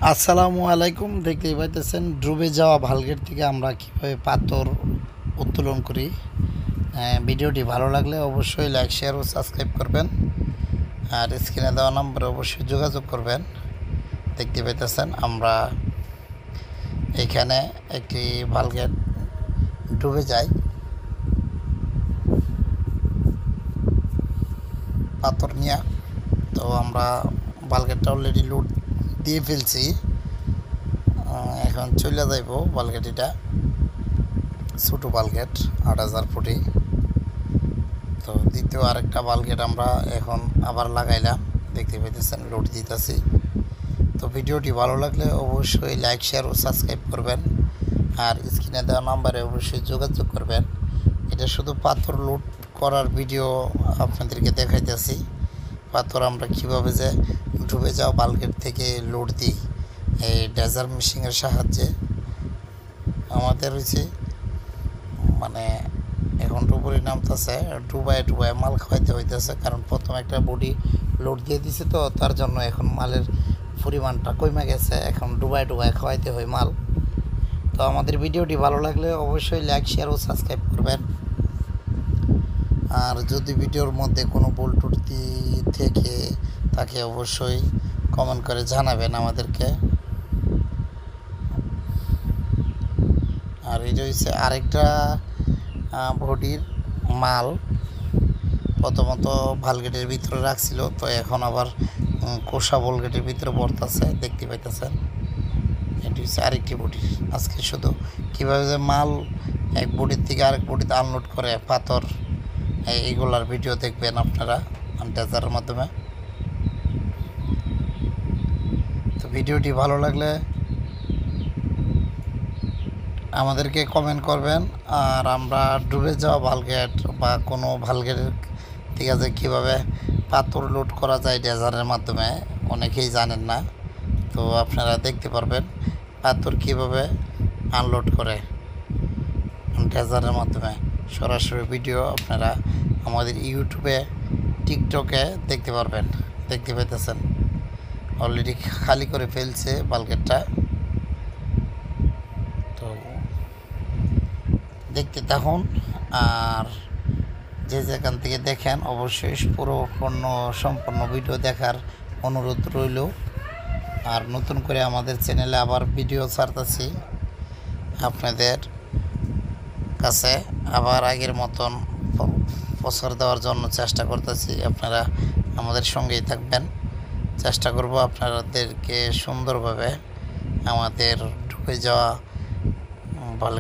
আসসালামু আলাইকুম। দেখতেই পাইতেছেন ডুবে যাওয়া ভালগেট থেকে আমরা কীভাবে পাথর উত্তোলন করি। ভিডিওটি ভালো লাগলে অবশ্যই লাইক শেয়ার ও সাবস্ক্রাইব করবেন, আর স্ক্রিনে দেওয়া নম্বরে অবশ্যই যোগাযোগ করবেন। দেখতে পাইতেছেন আমরা এখানে একটি ভালগেট ডুবে যায় পাথর নিয়ে। তো আমরা ভালগেটটা অলরেডি লোড দিয়ে ফেলছি, এখন চলে যাইব বালগেটিটা। ছোটো বালগেট ৮,০০০ ফুটি। তো দ্বিতীয় আরেকটা বালগেট আমরা এখন আবার লাগাইলাম, দেখতে পাইতেছেন লোড দিতেছি। তো ভিডিওটি ভালো লাগলে অবশ্যই লাইক শেয়ার ও সাবস্ক্রাইব করবেন, আর স্ক্রিনে দেওয়া নাম্বারে অবশ্যই যোগাযোগ করবেন। এটা শুধু পাথর লোড করার ভিডিও আপনাদেরকে দেখাইতেছি। পাথর আমরা কীভাবে যে ডুবে যাওয়া বালগেট থেকে লোড দিই এই ডেজার মেশিনের সাহায্যে। আমাদের হচ্ছে মানে এখন ডুবুরি নামতেছে, ডুবায় মাল খাওয়াইতে হইতেছে, কারণ প্রথম একটা বডি লোড দিয়ে দিছে, তো তার জন্য এখন মালের পরিমাণটা কমে গেছে, এখন ডুবায় খাওয়াইতে হয় মাল। তো আমাদের ভিডিওটি ভালো লাগলে অবশ্যই লাইক শেয়ার ও সাবস্ক্রাইব করবেন, আর যদি ভিডিওর মধ্যে কোনো ভুল ত্রুটি থেকে তাকে অবশ্যই কমেন্ট করে জানাবেন আমাদেরকে। আর এটা হচ্ছে আরেকটা বডির মাল, প্রথমত ভালগেটের ভিতরে রাখছিল, তো এখন আবার কোষা ভলগেটের ভিতরে ভরতেছে, দেখতে পাইতেছেন। এটি হচ্ছে আরেকটি বডি। আজকে শুধু কীভাবে যে মাল এক বডির থেকে আরেক বডিতে আনলোড করে পাথর, এইগুলার ভিডিও দেখবেন আপনারা ডেজারের মাধ্যমে। তো ভিডিওটি ভালো লাগলে আমাদেরকে কমেন্ট করবেন, আর আমরা ডুবে যাওয়া ভালগেট বা কোনো ভালগেটের ঠিক আছে কীভাবে পাথর লোড করা যায় ডেজারের মাধ্যমে অনেকেই জানেন না। তো আপনারা দেখতে পারবেন পাথর কীভাবে আনলোড করে ডেজারের মাধ্যমে। সরাসরি ভিডিও আপনারা আমাদের ইউটিউবে, টিকটকে দেখতে পারবেন। দেখতে পাইতেছেন অলরেডি খালি করে ফেলছে বালগেটটা। তো দেখতে থাকুন, আর যে যেখান থেকে দেখেন অবশ্যই সম্পূর্ণ ভিডিও দেখার অনুরোধ রইল। আর নতুন করে আমাদের চ্যানেলে আবার ভিডিও ছাড়তেছি আপনাদের কাছে, আবার আগের মতন প্রচার দেওয়ার জন্য চেষ্টা করতেছি। আপনারা আমাদের সঙ্গেই থাকবেন, চেষ্টা করব আপনাদেরকে সুন্দরভাবে আমাদের ডুবে যাওয়া ভালো